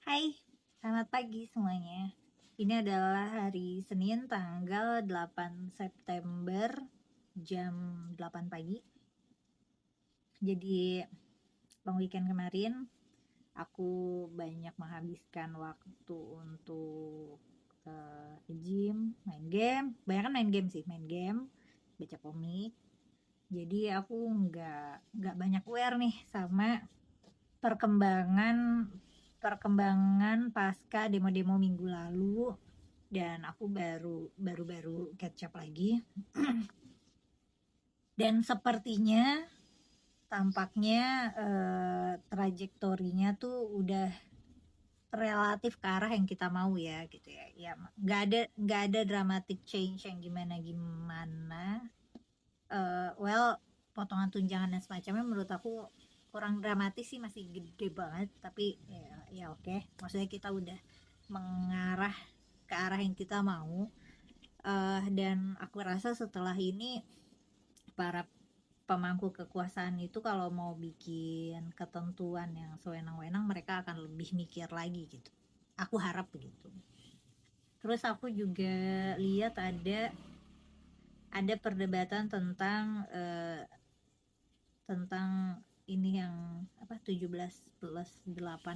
Hai, selamat pagi semuanya. Ini adalah hari Senin tanggal 8 September jam 8 pagi. Jadi long weekend kemarin aku banyak menghabiskan waktu untuk gym, main game. Banyak main game sih, main game, baca komik. Jadi aku nggak banyak aware nih sama perkembangan perkembangan pasca demo-demo minggu lalu, dan aku baru catch up lagi. Dan sepertinya tampaknya trajektorinya tuh udah relatif ke arah yang kita mau ya gitu ya. Ya nggak ada dramatic change yang gimana gimana. Well, potongan tunjangan dan semacamnya menurut aku kurang dramatis sih, masih gede banget, tapi ya oke. Maksudnya kita udah mengarah ke arah yang kita mau. Dan aku rasa setelah ini para pemangku kekuasaan itu kalau mau bikin ketentuan yang sewenang-wenang, mereka akan lebih mikir lagi gitu. Aku harap begitu. Terus aku juga lihat ada perdebatan tentang ini yang apa 17+8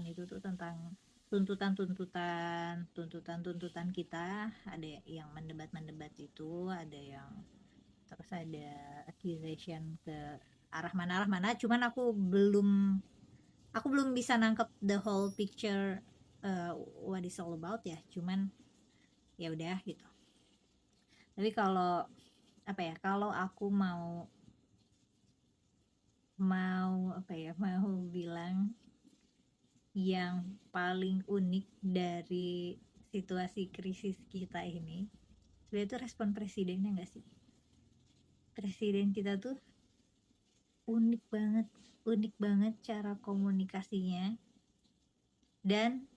itu tuh, tentang tuntutan kita. Ada yang mendebat itu, ada yang terus ada accusation ke arah mana, cuman aku belum bisa nangkep the whole picture, what is all about ya. Cuman ya udah gitu. Tapi kalau apa ya, kalau aku mau bilang yang paling unik dari situasi krisis kita ini sebenarnya itu respon presidennya nggak sih. Presiden kita tuh unik banget cara komunikasinya dan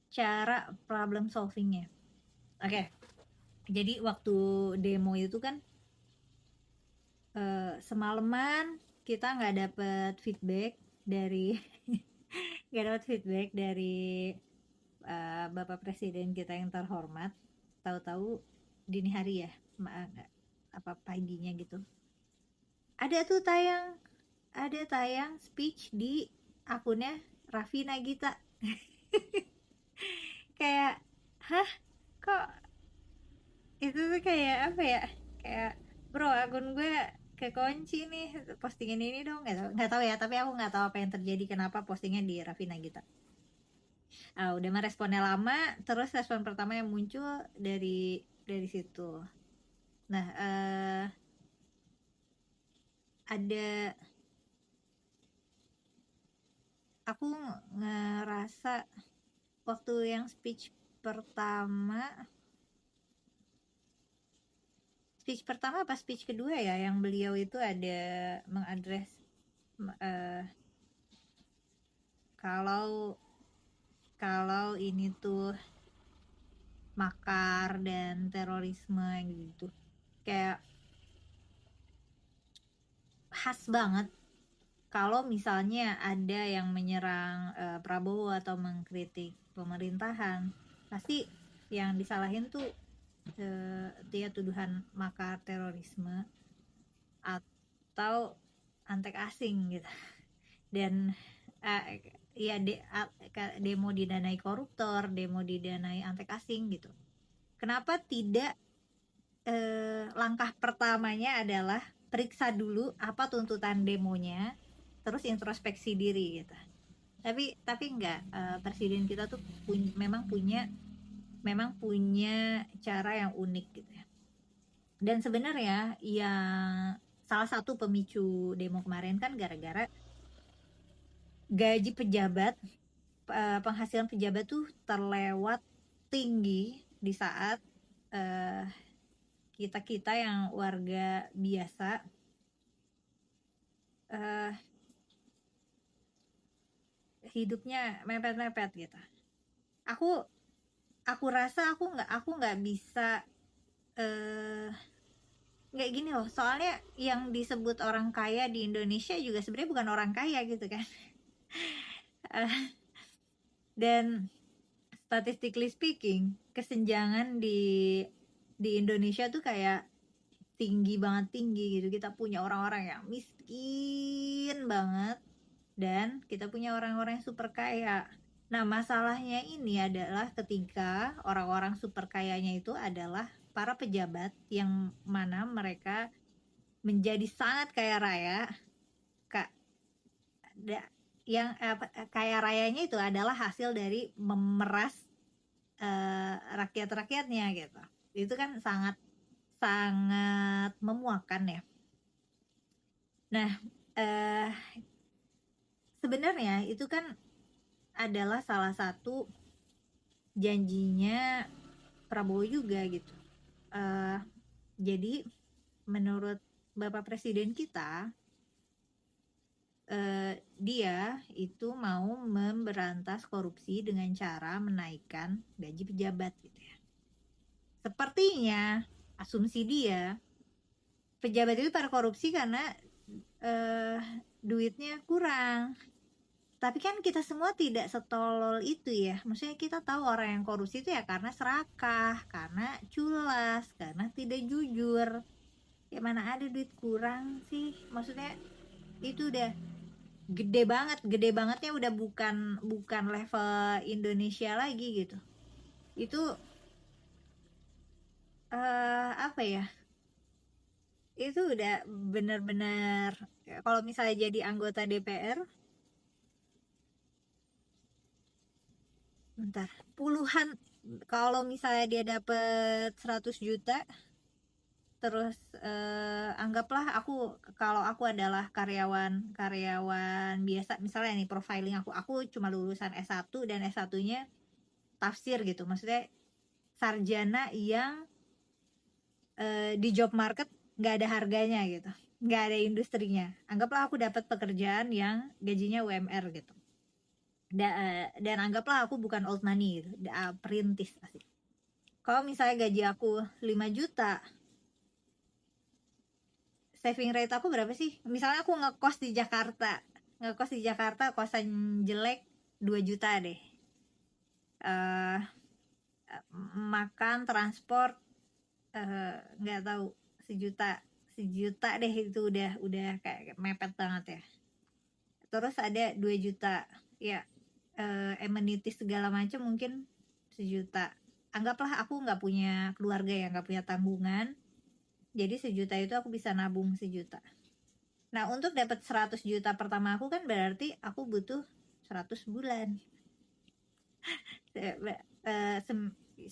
cara problem solvingnya. Oke, jadi waktu demo itu kan semalaman kita nggak dapet feedback dari nggak dapet feedback dari Bapak Presiden kita yang terhormat. Tahu-tahu dini hari ya, apa paginya gitu, ada tayang speech di akunnya Raffi Nagita. Kayak, hah, kok itu tuh kayak apa ya, kayak, bro, akun gue kekunci nih, postingan ini dong. Nggak tahu ya, tapi aku nggak tahu apa yang terjadi, kenapa postingnya di Raffi Nagita. Udah mah responnya lama, terus respon pertama yang muncul dari situ. Nah, ada aku ngerasa waktu yang speech pertama apa speech kedua ya, yang beliau itu ada mengadres kalau ini tuh makar dan terorisme gitu. Kayak khas banget kalau misalnya ada yang menyerang Prabowo atau mengkritik pemerintahan, pasti yang disalahin tuh dia tuduhan makar, terorisme, atau antek asing gitu. Dan ya demo didanai koruptor, demo didanai antek asing gitu. Kenapa tidak langkah pertamanya adalah periksa dulu apa tuntutan demonya, terus introspeksi diri gitu. Tapi enggak, presiden kita tuh memang punya cara yang unik gitu ya. Dan sebenarnya yang salah satu pemicu demo kemarin kan gara-gara gaji pejabat, penghasilan pejabat tuh terlewat tinggi di saat kita yang warga biasa hidupnya mepet-mepet gitu. Aku rasa aku nggak bisa nggak gini loh, soalnya yang disebut orang kaya di Indonesia juga sebenarnya bukan orang kaya gitu kan. Dan statistically speaking, kesenjangan di Indonesia tuh kayak tinggi gitu. Kita punya orang-orang yang miskin banget dan kita punya orang-orang yang super kaya. Nah, masalahnya ini adalah ketika orang-orang super kayanya itu adalah para pejabat yang mana mereka menjadi sangat kaya raya. Yang kaya rayanya itu adalah hasil dari memeras rakyat-rakyatnya gitu. Itu kan sangat memuakkan ya. Nah, sebenarnya itu kan adalah salah satu janjinya Prabowo juga gitu. Jadi menurut Bapak Presiden kita, dia itu mau memberantas korupsi dengan cara menaikkan gaji pejabat gitu ya. Sepertinya asumsi dia, pejabat itu pada korupsi karena duitnya kurang. Tapi kan kita semua tidak setolol itu ya. Maksudnya kita tahu orang yang korupsi itu ya karena serakah, karena culas, karena tidak jujur. Ya mana ada duit kurang sih. Maksudnya itu udah gede bangetnya udah bukan level Indonesia lagi gitu. Itu apa ya? Itu udah benar-benar kalau misalnya jadi anggota DPR, bentar, puluhan, kalau misalnya dia dapat 100 juta, terus anggaplah kalau aku adalah karyawan biasa, misalnya nih profiling aku cuma lulusan S1 dan S1-nya tafsir gitu, maksudnya sarjana yang di job market nggak ada harganya gitu, nggak ada industrinya. Anggaplah aku dapat pekerjaan yang gajinya UMR gitu, dan anggaplah aku bukan old money gitu, perintis asik. Kalau misalnya gaji aku 5 juta, saving rate aku berapa sih? Misalnya aku ngekos di Jakarta, kosan jelek 2 juta deh. Makan, transport, nggak tahu, sejuta deh, itu udah kayak mepet banget ya. Terus ada 2 juta ya, amenities segala macam mungkin 1 juta. Anggaplah aku nggak punya keluarga ya, nggak punya tanggungan, jadi 1 juta itu aku bisa nabung 1 juta. Nah, untuk dapat 100 juta pertama aku kan berarti aku butuh 100 bulan. 9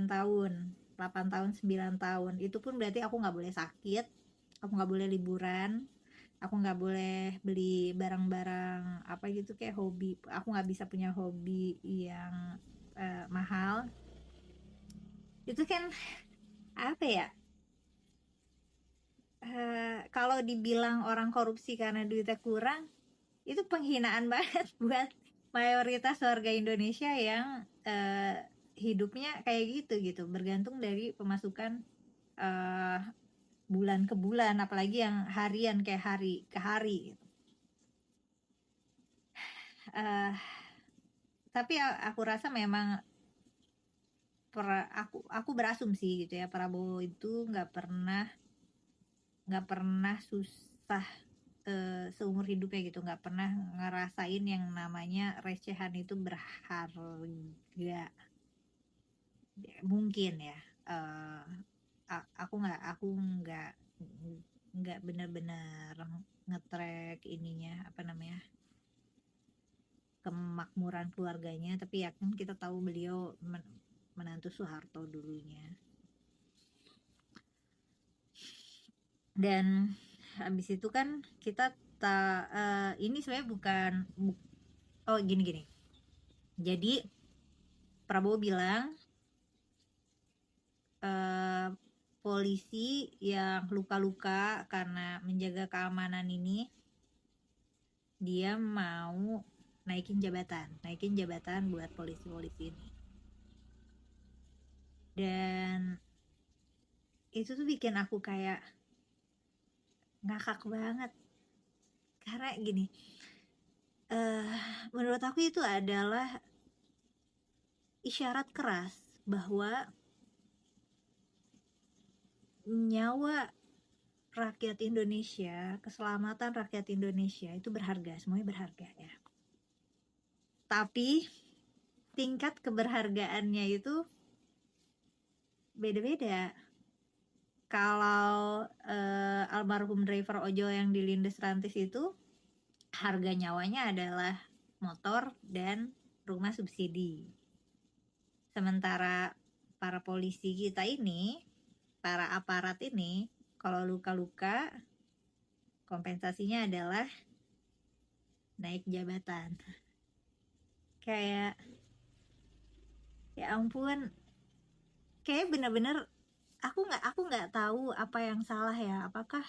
tahun, 8 tahun, 9 tahun. Itu pun berarti aku nggak boleh sakit, aku nggak boleh liburan, aku nggak boleh beli barang-barang apa gitu kayak hobi. Aku nggak bisa punya hobi yang mahal. Itu kan apa ya? Kalau dibilang orang korupsi karena duitnya kurang, itu penghinaan banget buat mayoritas warga Indonesia yang hidupnya kayak gitu, bergantung dari pemasukan bulan ke bulan, apalagi yang harian kayak hari ke hari gitu. Tapi aku rasa memang aku berasumsi gitu ya, Prabowo itu nggak pernah susah seumur hidupnya gitu, nggak pernah ngerasain yang namanya recehan itu berharga. Mungkin ya, aku nggak benar-benar ngetrack ininya, apa namanya, kemakmuran keluarganya, tapi ya kan kita tahu beliau menantu Soeharto dulunya. Dan habis itu kan kita ini sebenarnya bukan gini. Jadi Prabowo bilang polisi yang luka-luka karena menjaga keamanan ini, dia mau naikin jabatan buat polisi-polisi ini. Dan itu tuh bikin aku kayak ngakak banget, karena gini, menurut aku itu adalah isyarat keras bahwa nyawa rakyat Indonesia, keselamatan rakyat Indonesia itu berharga, semuanya berharga ya. Tapi tingkat keberhargaannya itu beda-beda. Kalau almarhum driver ojol yang dilindas rantis itu harga nyawanya adalah motor dan rumah subsidi. Sementara para polisi kita ini, para aparat ini, kalau luka-luka kompensasinya adalah naik jabatan. Kayak ya ampun, kayak bener-bener aku nggak tahu apa yang salah ya. Apakah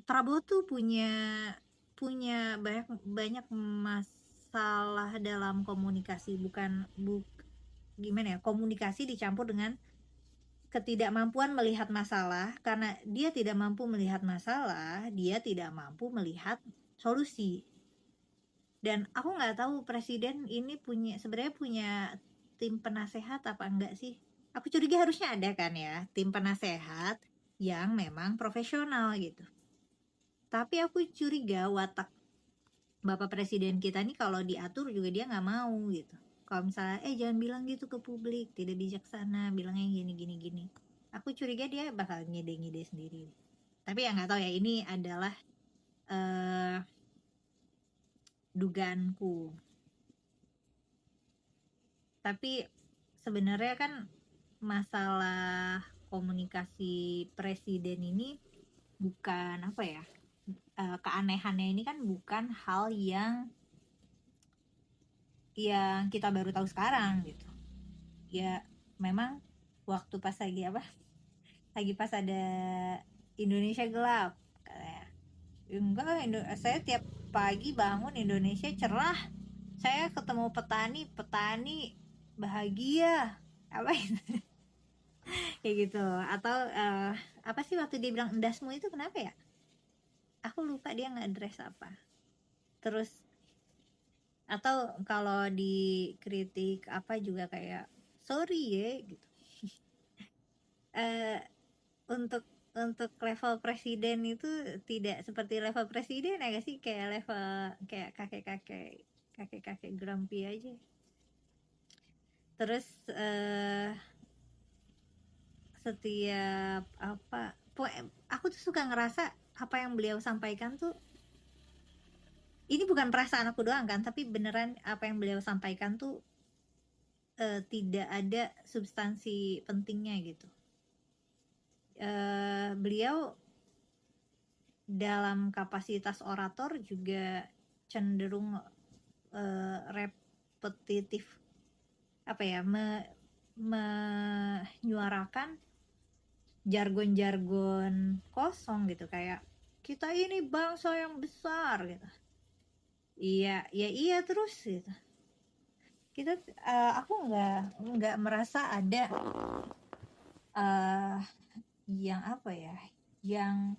Prabowo tuh punya banyak masalah dalam komunikasi, gimana ya, komunikasi dicampur dengan ketidakmampuan melihat masalah. Karena dia tidak mampu melihat masalah, dia tidak mampu melihat solusi. Dan aku nggak tahu presiden ini sebenarnya punya tim penasehat apa enggak sih. Aku curiga harusnya ada kan ya, tim penasehat yang memang profesional gitu. Tapi aku curiga watak bapak presiden kita nih kalau diatur juga dia nggak mau gitu. Kalau misalnya jangan bilang gitu ke publik, tidak bijaksana, bilangnya gini. Aku curiga dia bakal ngide-ngide sendiri. Tapi ya nggak tahu ya, ini adalah dugaanku. Tapi sebenarnya kan masalah komunikasi presiden ini bukan apa ya, keanehannya ini kan bukan hal yang kita baru tahu sekarang gitu. Ya memang waktu pas lagi pas ada Indonesia gelap kayak enggak, saya tiap pagi bangun Indonesia cerah, saya ketemu petani bahagia apa itu kayak gitu. Atau apa sih waktu dia bilang endasmu itu kenapa ya, aku lupa dia nge-address apa. Terus atau kalau dikritik apa juga kayak sorry ya gitu. Untuk level presiden itu tidak seperti level presiden ya gak sih, kayak level kayak kakek grumpy aja. Terus setiap aku tuh suka ngerasa apa yang beliau sampaikan tuh, ini bukan perasaan aku doang kan, tapi beneran apa yang beliau sampaikan tuh tidak ada substansi pentingnya gitu. Beliau dalam kapasitas orator juga cenderung repetitif, apa ya, menyuarakan jargon-jargon kosong gitu, kayak kita ini bangsa yang besar gitu. Iya terus gitu. Kita aku nggak merasa ada yang apa ya, yang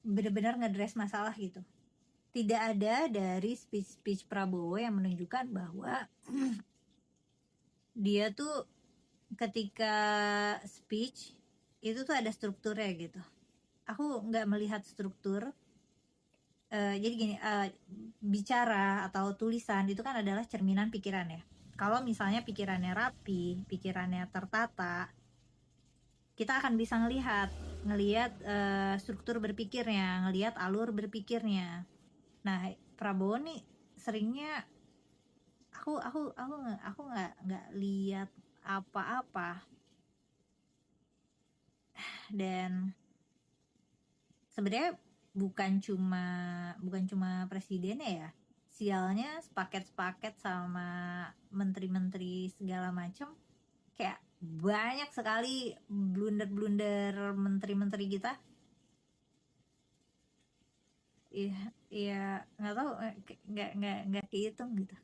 benar-benar ngedress masalah gitu. Tidak ada dari speech Prabowo yang menunjukkan bahwa dia tuh ketika speech itu tuh ada strukturnya gitu. Aku nggak melihat struktur. Jadi gini, bicara atau tulisan itu kan adalah cerminan pikiran ya. Kalau misalnya pikirannya rapi, pikirannya tertata, kita akan bisa ngelihat struktur berpikirnya, ngelihat alur berpikirnya. Nah, Prabowo nih seringnya aku nggak lihat apa-apa. Dan sebenarnya bukan cuma presidennya ya, sialnya sepaket sama menteri-menteri segala macam. Kayak banyak sekali blunder menteri-menteri kita. Iya nggak tahu, nggak kehitung gitu.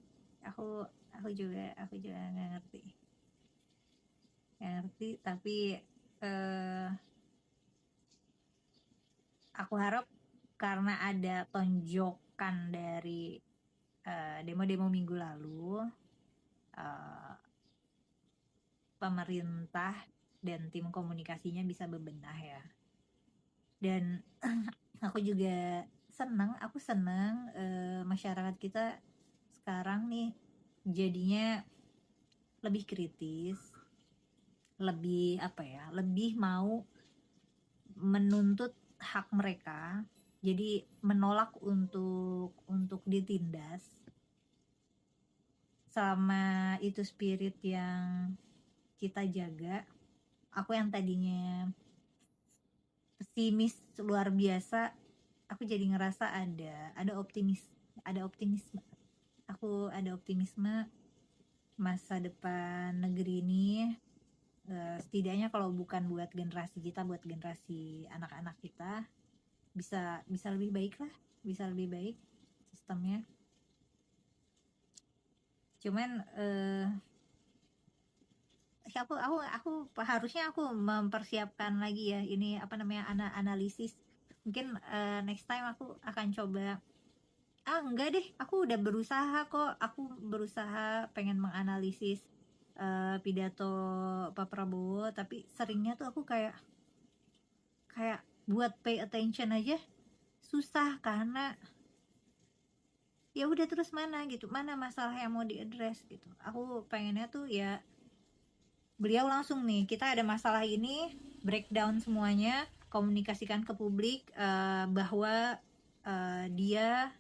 Aku juga nggak ngerti tapi aku harap karena ada tonjokan dari demo-demo minggu lalu, eh, pemerintah dan tim komunikasinya bisa bebenah ya. Dan aku juga aku senang masyarakat kita sekarang nih jadinya lebih kritis, lebih lebih mau menuntut hak mereka, jadi menolak untuk ditindas. Sama itu spirit yang kita jaga. Aku yang tadinya pesimis luar biasa, aku jadi ngerasa ada optimisme. Aku ada optimisme masa depan negeri ini, setidaknya kalau bukan buat generasi kita, buat generasi anak-anak kita bisa lebih baik lah, bisa lebih baik sistemnya. Cuman aku harusnya aku mempersiapkan lagi ya ini analisis. Mungkin next time aku akan coba. Enggak deh, aku udah berusaha kok. Aku berusaha pengen menganalisis pidato Pak Prabowo, tapi seringnya tuh aku kayak buat pay attention aja susah, karena ya udah terus mana masalah yang mau diadres gitu. Aku pengennya tuh ya beliau langsung nih, kita ada masalah ini, breakdown semuanya, komunikasikan ke publik bahwa dia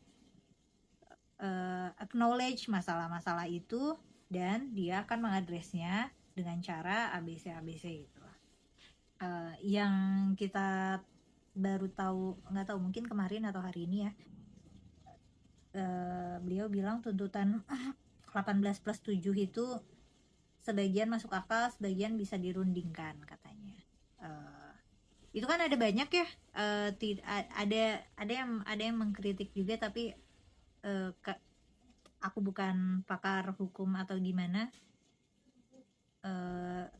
acknowledge masalah-masalah itu dan dia akan mengadresnya dengan cara ABC gitu. Yang kita baru tahu, nggak tahu mungkin kemarin atau hari ini ya, beliau bilang tuntutan 18+7 itu sebagian masuk akal, sebagian bisa dirundingkan katanya. Itu kan ada banyak ya, ada yang mengkritik juga, tapi aku bukan pakar hukum atau gimana.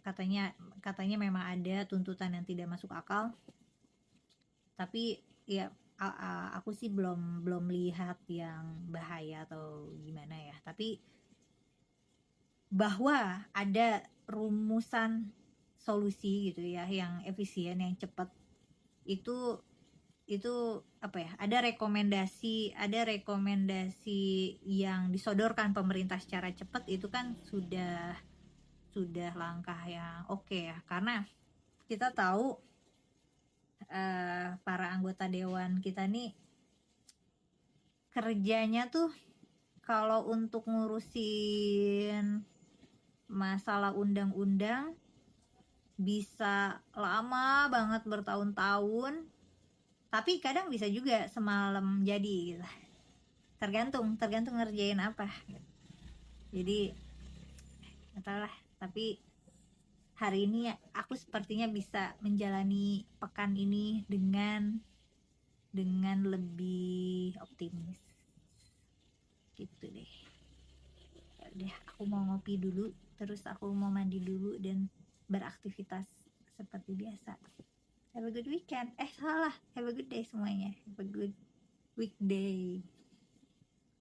Katanya memang ada tuntutan yang tidak masuk akal, tapi ya aku sih belum lihat yang bahaya atau gimana ya. Tapi bahwa ada rumusan solusi gitu ya, yang efisien, yang cepat, itu ada rekomendasi yang disodorkan pemerintah secara cepat, itu kan sudah langkah yang oke ya, karena kita tahu para anggota dewan kita nih kerjanya tuh kalau untuk ngurusin masalah undang-undang bisa lama banget, bertahun-tahun, tapi kadang bisa juga semalam jadi gitu. Tergantung ngerjain apa gitu. Jadi nggak tahu lah, tapi hari ini aku sepertinya bisa menjalani pekan ini dengan lebih optimis gitu deh. Ya udah, aku mau ngopi dulu, terus aku mau mandi dulu dan beraktivitas seperti biasa. Have a good weekend. Have a good day semuanya. Have a good weekday.